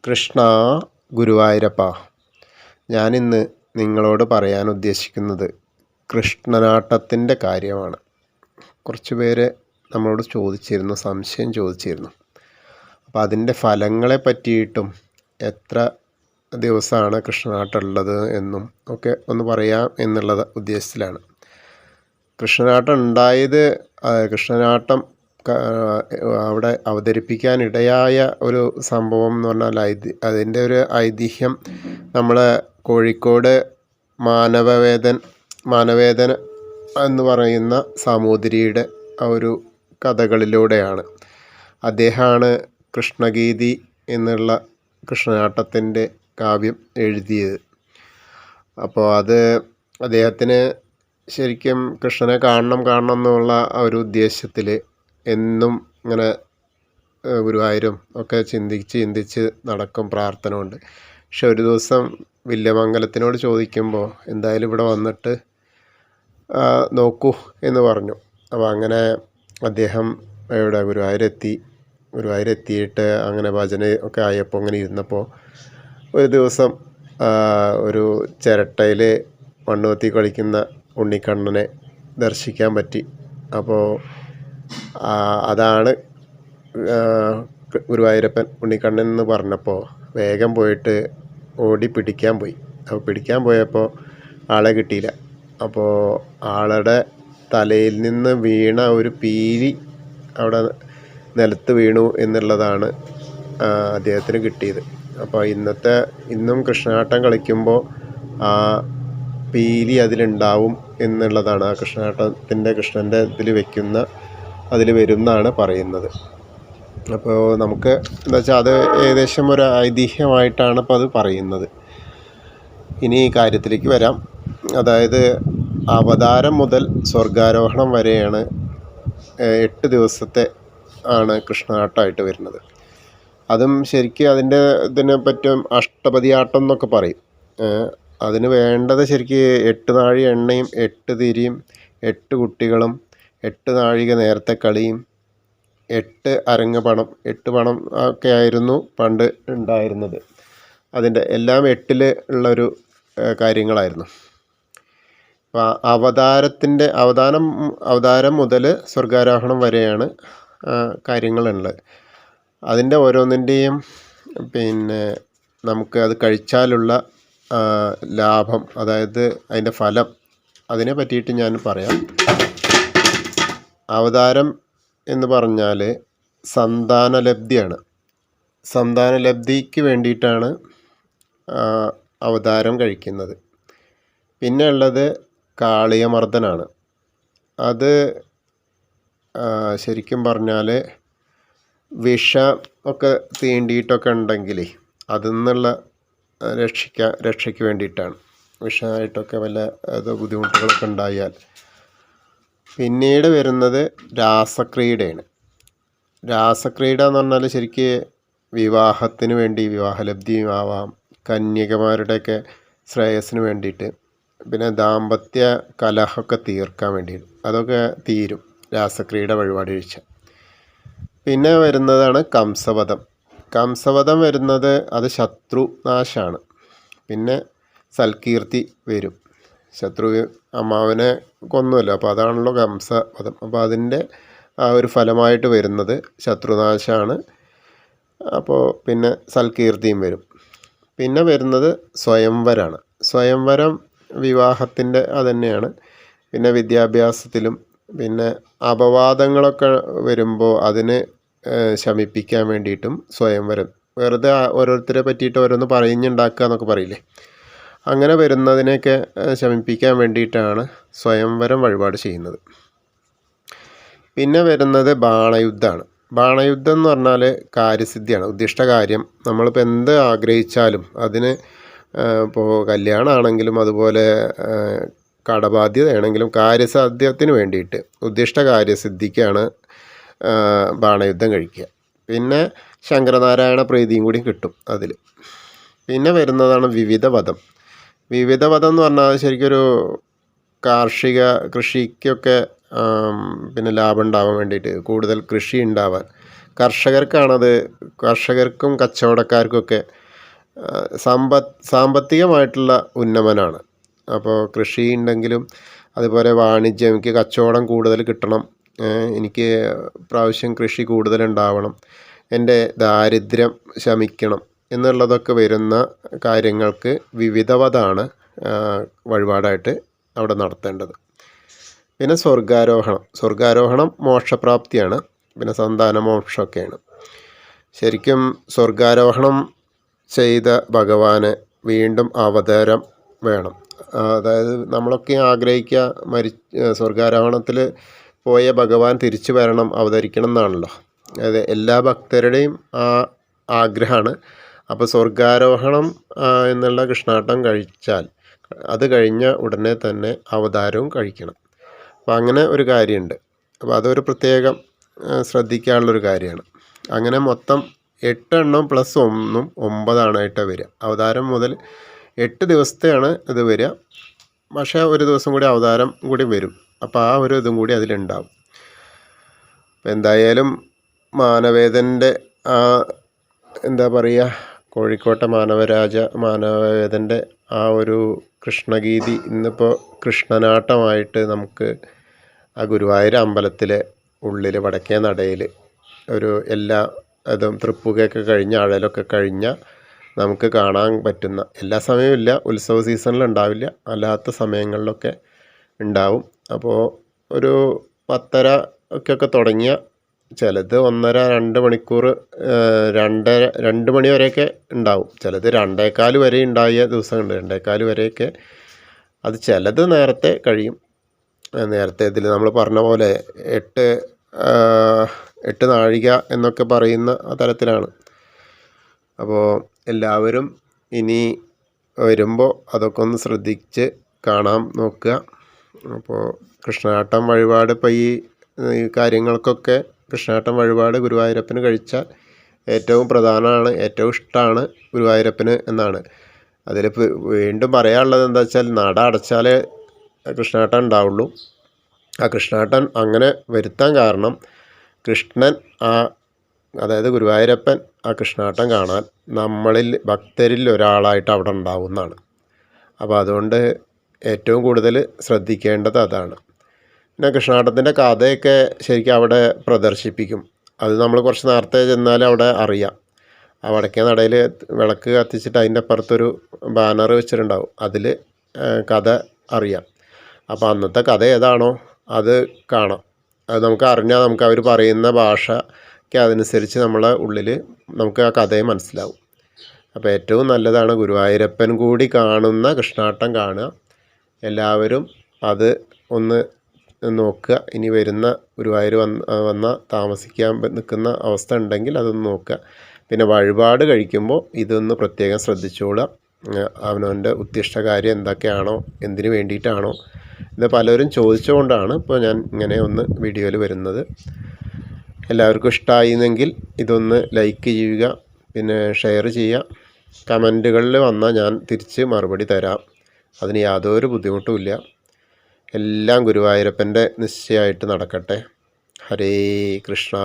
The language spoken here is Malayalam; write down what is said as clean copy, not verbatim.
കൃഷ്ണ ഗുരുവായൂരപ്പ, ഞാനിന്ന് നിങ്ങളോട് പറയാൻ ഉദ്ദേശിക്കുന്നത് കൃഷ്ണനാട്ടത്തിൻ്റെ കാര്യമാണ്. കുറച്ച് പേര് നമ്മളോട് സംശയം ചോദിച്ചിരുന്നു. അപ്പോൾ അതിൻ്റെ ഫലങ്ങളെ പറ്റിയിട്ടും എത്ര ദിവസമാണ് കൃഷ്ണനാട്ടം ഉള്ളത് എന്നും ഒക്കെ ഒന്ന് പറയാം എന്നുള്ള ഉദ്ദേശത്തിലാണ്. കൃഷ്ണനാട്ടം അവിടെ അവതരിപ്പിക്കാനിടയായ ഒരു സംഭവം എന്ന് പറഞ്ഞാൽ അതിൻ്റെ ഒരു ഐതിഹ്യം നമ്മളെ കോഴിക്കോട് മാനവേദൻ എന്ന് പറയുന്ന സാമൂതിരിയുടെ ആ ഒരു കഥകളിലൂടെയാണ്. അദ്ദേഹമാണ് കൃഷ്ണഗീതി എന്നുള്ള കൃഷ്ണനാട്ടത്തിൻ്റെ കാവ്യം എഴുതിയത്. അപ്പോൾ അത് അദ്ദേഹത്തിന് ശരിക്കും കൃഷ്ണനെ കാണണം എന്നുള്ള ആ ഒരു ഉദ്ദേശത്തിൽ എന്നും ഇങ്ങനെ ഗുരുവായൂരും ഒക്കെ ചിന്തിച്ച് നടക്കും, പ്രാർത്ഥന കൊണ്ട്. പക്ഷെ ഒരു ദിവസം വില്യമംഗലത്തിനോട് ചോദിക്കുമ്പോൾ എന്തായാലും ഇവിടെ വന്നിട്ട് നോക്കൂ എന്ന് പറഞ്ഞു. അപ്പോൾ അങ്ങനെ അദ്ദേഹം ഗുരുവായൂരെത്തിയിട്ട് അങ്ങനെ ഭജന ഒക്കെ ആയപ്പോൾ അങ്ങനെ ഇരുന്നപ്പോൾ ഒരു ദിവസം ഒരു ചിരട്ടയിൽ മണ്ണുകൊത്തി കളിക്കുന്ന ഉണ്ണിക്കണ്ണനെ ദർശിക്കാൻ പറ്റി. അപ്പോൾ അതാണ് ഗുരുവായൂരപ്പൻ ഉണ്ണിക്കണ്ണൻ എന്ന് പറഞ്ഞപ്പോൾ വേഗം പോയിട്ട് ഓടി പിടിക്കാൻ പോയി. അപ്പോൾ പിടിക്കാൻ പോയപ്പോൾ ആളെ കിട്ടിയില്ല. അപ്പോൾ ആളുടെ തലയിൽ നിന്ന് വീണ ഒരു പീലി അവിടെ നിലത്ത് വീണു എന്നുള്ളതാണ് അദ്ദേഹത്തിന് കിട്ടിയത്. അപ്പോൾ ഇന്നും കൃഷ്ണനാട്ടം കളിക്കുമ്പോൾ ആ പീലി അതിലുണ്ടാവും എന്നുള്ളതാണ് ആ കൃഷ്ണൻ്റെ അതിൽ വരുമെന്നാണ് പറയുന്നത്. അപ്പോൾ നമുക്ക് എന്താ വെച്ചാൽ അത് ഏകദേശം ഒരു ഐതിഹ്യമായിട്ടാണ് ഇപ്പോൾ അത് പറയുന്നത്. ഇനി ഈ കാര്യത്തിലേക്ക് വരാം. അതായത് അവതാരം മുതൽ സ്വർഗാരോഹണം വരെയാണ് 8 ദിവസത്തെ ആണ് കൃഷ്ണനാട്ടമായിട്ട് വരുന്നത്. അതും ശരിക്കും ഇതിനെ പറ്റും അഷ്ടപതിയാട്ടം എന്നൊക്കെ പറയും. അതിന് വേണ്ടത് ശരിക്ക് 8 നാഴി എണ്ണയും 8 തിരിയും 8 കുട്ടികളും 8 നാഴിക നേരത്തെ കളിയും 8 അരങ്ങ് പണം 8 പണം ഒക്കെ ആയിരുന്നു പണ്ട് ഉണ്ടായിരുന്നത്. അതിൻ്റെ എല്ലാം 8 ഉള്ളൊരു കാര്യങ്ങളായിരുന്നു. അപ്പോൾ അവതാരം മുതൽ സ്വർഗാരോഹണം വരെയാണ് കാര്യങ്ങളുള്ളത്. അതിൻ്റെ ഓരോന്നിൻ്റെയും നമുക്ക് അത് കഴിച്ചാലുള്ള ലാഭം, അതായത് അതിൻ്റെ ഫലം, അതിനെ പറ്റിയിട്ട് ഞാൻ പറയാം. അവതാരം എന്ന് പറഞ്ഞാൽ സന്താനലബ്ധിയാണ്. സന്താനലബ്ധിക്ക് വേണ്ടിയിട്ടാണ് അവതാരം കഴിക്കുന്നത്. പിന്നെ ഉള്ളത് കാളിയമർദ്ദനാണ്. അത് ശരിക്കും പറഞ്ഞാൽ വിഷം ഒക്കെ തീണ്ടിയിട്ടൊക്കെ ഉണ്ടെങ്കിൽ അതിൽ നിന്നുള്ള രക്ഷയ്ക്ക് വേണ്ടിയിട്ടാണ്. വിഷമായിട്ടൊക്കെ വല്ല ബുദ്ധിമുട്ടുകളൊക്കെ ഉണ്ടായാൽ. പിന്നീട് വരുന്നത് രാസക്രീഡയാണ്. രാസക്രീഡ എന്ന് പറഞ്ഞാൽ ശരിക്ക് വിവാഹത്തിന് വേണ്ടി, വിവാഹലബ്ധിയുമാവാം, കന്യകമാരുടെയൊക്കെ ശ്രേയസ്സിന് വേണ്ടിയിട്ട്, പിന്നെ ദാമ്പത്യ കലഹമൊക്കെ തീർക്കാൻ വേണ്ടിയിട്ട് അതൊക്കെ തീരും രാസക്രീഡ വഴിപാട് കഴിച്ചാൽ. പിന്നെ വരുന്നതാണ് കംസവധം വരുന്നത് അത് ശത്രുനാശമാണ്. പിന്നെ സൽകീർത്തി വരും. ശത്രു അമ്മാവനെ കൊന്നുമല്ലോ, അപ്പോൾ അതാണല്ലോ കംസവധം. അപ്പോൾ അതിൻ്റെ ആ ഒരു ഫലമായിട്ട് വരുന്നത് ശത്രുനാശമാണ്. അപ്പോൾ പിന്നെ സൽകീർത്തിയും വരും. പിന്നെ വരുന്നത് സ്വയംവരമാണ്. സ്വയംവരം വിവാഹത്തിൻ്റെ അതുതന്നെയാണ്. പിന്നെ വിദ്യാഭ്യാസത്തിലും പിന്നെ അപവാദങ്ങളൊക്കെ വരുമ്പോൾ അതിന് ശമിപ്പിക്കാൻ വേണ്ടിയിട്ടും സ്വയംവരം, വെറുതെ ഓരോരുത്തരെ പറ്റിയിട്ട് ഓരോന്ന് പറയുന്നുണ്ടാക്കുക എന്നൊക്കെ പറയില്ലേ, അങ്ങനെ വരുന്നതിനെയൊക്കെ ശമിപ്പിക്കാൻ വേണ്ടിയിട്ടാണ് സ്വയംവരം വഴിപാട് ചെയ്യുന്നത്. പിന്നെ വരുന്നത് ബാണയുദ്ധമാണ്. ബാണയുദ്ധം എന്ന് പറഞ്ഞാൽ കാര്യസിദ്ധിയാണ്. ഉദ്ദിഷ്ട കാര്യം നമ്മളിപ്പോൾ എന്ത് ആഗ്രഹിച്ചാലും അതിന്, ഇപ്പോൾ കല്യാണമാണെങ്കിലും അതുപോലെ കടബാധ്യതയാണെങ്കിലും കാര്യസാധ്യത്തിന് വേണ്ടിയിട്ട് ഉദ്ദിഷ്ട കാര്യസിദ്ധിക്കാണ് ബാണയുദ്ധം കഴിക്കുക. പിന്നെ ശങ്കരനാരായണ പ്രീതിയും കൂടി കിട്ടും അതിൽ. പിന്നെ വരുന്നതാണ് വിവിധവധം എന്ന് പറഞ്ഞാൽ ശരിക്കൊരു കൃഷിക്കൊക്കെ പിന്നെ ലാഭം ഉണ്ടാവാൻ വേണ്ടിയിട്ട്, കൂടുതൽ കൃഷി ഉണ്ടാവാൻ, കർഷകർക്കാണത്, കർഷകർക്കും കച്ചവടക്കാർക്കൊക്കെ സാമ്പത്തികമായിട്ടുള്ള ഉന്നമനമാണ്. അപ്പോൾ കൃഷി ഉണ്ടെങ്കിലും അതുപോലെ വാണിജ്യം, എനിക്ക് കച്ചവടം കൂടുതൽ കിട്ടണം, എനിക്ക് പ്രാവശ്യം കൃഷി കൂടുതലുണ്ടാവണം, എൻ്റെ ദാരിദ്ര്യം ശമിക്കണം എന്നുള്ളതൊക്കെ വരുന്ന കാര്യങ്ങൾക്ക് വിവിധവതാണ് വഴിപാടായിട്ട് അവിടെ നടത്തേണ്ടത്. പിന്നെ സ്വർഗാരോഹണം മോക്ഷപ്രാപ്തിയാണ്. പിന്നെ സന്താനമോക്ഷമൊക്കെയാണ്. ശരിക്കും സ്വർഗാരോഹണം ചെയ്ത ഭഗവാന് വീണ്ടും അവതാരം വേണം. അതായത് നമ്മളൊക്കെ ആഗ്രഹിക്കുക സ്വർഗാരോഹണത്തിൽ പോയ ഭഗവാൻ തിരിച്ചു വരണം, അവതരിക്കണം എന്നാണല്ലോ. അതായത് എല്ലാ ഭക്തരുടെയും ആ ആഗ്രഹമാണ്. അപ്പോൾ സ്വർഗാരോഹണം എന്നുള്ള കൃഷ്ണാട്ടം കഴിച്ചാൽ അത് കഴിഞ്ഞ ഉടനെ തന്നെ അവതാരവും കഴിക്കണം. അപ്പോൾ അങ്ങനെ ഒരു കാര്യമുണ്ട്. അപ്പോൾ അതൊരു പ്രത്യേകം ശ്രദ്ധിക്കാനുള്ളൊരു കാര്യമാണ്. അങ്ങനെ മൊത്തം 8 എണ്ണം പ്ലസ് 1 9 വരിക. അവതാരം മുതൽ 8 ദിവസത്തെയാണ് ഇത് വരിക. പക്ഷേ ഒരു ദിവസം കൂടി അവതാരം കൂടി വരും. അപ്പോൾ ആ ഒരു ഇതും കൂടി അതിലുണ്ടാവും. അപ്പോൾ എന്തായാലും മാനവേദൻ്റെ എന്താ പറയുക, കോഴിക്കോട്ടെ മാനവേദൻ്റെ ആ ഒരു കൃഷ്ണഗീതി ഇന്നിപ്പോൾ കൃഷ്ണനാട്ടമായിട്ട് നമുക്ക് ആ ഗുരുവായൂർ അമ്പലത്തിലെ ഉള്ളിൽ വടക്കേ നടയിൽ ഒരു എല്ലാ അതും തൃപ്പുകയൊക്കെ കഴിഞ്ഞ് അഴലൊക്കെ കഴിഞ്ഞ നമുക്ക് കാണാൻ പറ്റുന്ന, എല്ലാ സമയവും ഇല്ല, ഉത്സവ സീസണിൽ ഉണ്ടാവില്ല, അല്ലാത്ത സമയങ്ങളിലൊക്കെ ഉണ്ടാവും. അപ്പോൾ ഒരു 10:30 ഒക്കെ തുടങ്ങിയ ചിലത് 1.5-2 മണിക്കൂർ 2 മണി വരെയൊക്കെ ഉണ്ടാവും. ചിലത് 2:15 വരെ ഉണ്ടായ ദിവസമുണ്ട്. 2:15 വരെയൊക്കെ. അത് ചിലത് നേരത്തെ കഴിയും. നേരത്തെ ഇതിൽ നമ്മൾ പറഞ്ഞ പോലെ 8 നാഴിക എന്നൊക്കെ പറയുന്ന തരത്തിലാണ്. അപ്പോൾ എല്ലാവരും ഇനി വരുമ്പോൾ അതൊക്കെ ഒന്ന് ശ്രദ്ധിച്ച് കാണാൻ നോക്കുക. അപ്പോൾ കൃഷ്ണനാട്ടം വഴിപാട് ഇപ്പോൾ ഈ കാര്യങ്ങൾക്കൊക്കെ കൃഷ്ണനാട്ടം വഴിപാട് ഗുരുവായൂരപ്പന് കഴിച്ചാൽ ഏറ്റവും പ്രധാനമാണ്, ഏറ്റവും ഇഷ്ടമാണ് ഗുരുവായൂരപ്പന് എന്നാണ്. അതിൽ വീണ്ടും പറയാനുള്ളത് എന്താ വെച്ചാൽ, നട അടച്ചാലേ കൃഷ്ണനാട്ടം ഉണ്ടാവുള്ളൂ. ആ കൃഷ്ണനാട്ടം അങ്ങനെ വരുത്താൻ കാരണം കൃഷ്ണൻ അതായത് ഗുരുവായൂരപ്പൻ ആ കൃഷ്ണനാട്ടം കാണാൻ നമ്മളിൽ ഭക്തരിൽ ഒരാളായിട്ട് അവിടെ ഉണ്ടാവുന്നതാണ്. അപ്പോൾ അതുകൊണ്ട് ഏറ്റവും കൂടുതൽ ശ്രദ്ധിക്കേണ്ടത് അതാണ്. പിന്നെ കൃഷ്ണനാട്ടത്തിൻ്റെ കഥയൊക്കെ ശരിക്കും അവിടെ പ്രദർശിപ്പിക്കും. അത് നമ്മൾ കുറച്ച് നേരത്തെ ചെന്നാൽ അവിടെ അറിയാം. ആ വടക്കേ നടയിൽ വിളക്ക് കത്തിച്ചിട്ട് അതിൻ്റെ അപ്പുറത്തൊരു ബാനർ വെച്ചിട്ടുണ്ടാവും. അതിൽ കഥ അറിയാം. അപ്പോൾ അന്നത്തെ കഥ ഏതാണോ അത് കാണാം. അത് നമുക്ക് അറിഞ്ഞാൽ നമുക്ക് അവർ പറയുന്ന ഭാഷയ്ക്ക് അതനുസരിച്ച് നമ്മളെ ഉള്ളിൽ നമുക്ക് ആ കഥയെ മനസ്സിലാവും. അപ്പോൾ ഏറ്റവും നല്ലതാണ് ഗുരുവായൂരപ്പൻ കൂടി കാണുന്ന കൃഷ്ണാട്ടം കാണുക. എല്ലാവരും അത് ഒന്ന് നോക്കുക. ഇനി വരുന്ന ഗുരുവായൂർ വന്ന താമസിക്കാൻ നിൽക്കുന്ന അവസ്ഥ ഉണ്ടെങ്കിൽ അതൊന്ന് നോക്കുക. പിന്നെ വഴിപാട് കഴിക്കുമ്പോൾ ഇതൊന്ന് പ്രത്യേകം ശ്രദ്ധിച്ചോളുക. അവനവൻ്റെ ഉദ്ദിഷ്ടകാര്യം എന്തൊക്കെയാണോ, എന്തിനു വേണ്ടിയിട്ടാണോ, ഇത് പലരും ചോദിച്ചുകൊണ്ടാണ് ഇപ്പോൾ ഞാൻ ഇങ്ങനെ ഒന്ന് വീഡിയോയിൽ വരുന്നത്. എല്ലാവർക്കും ഇഷ്ടമായിരുന്നെങ്കിൽ ഇതൊന്ന് ലൈക്ക് ചെയ്യുക, പിന്നെ ഷെയർ ചെയ്യുക. കമൻറ്റുകളിൽ വന്നാൽ ഞാൻ തിരിച്ച് മറുപടി തരാം. അതിന് യാതൊരു ബുദ്ധിമുട്ടുമില്ല. എല്ലാം ഗുരുവായൂരപ്പൻ്റെ നിശ്ചയമായിട്ട് നടക്കട്ടെ. ഹരേ കൃഷ്ണ.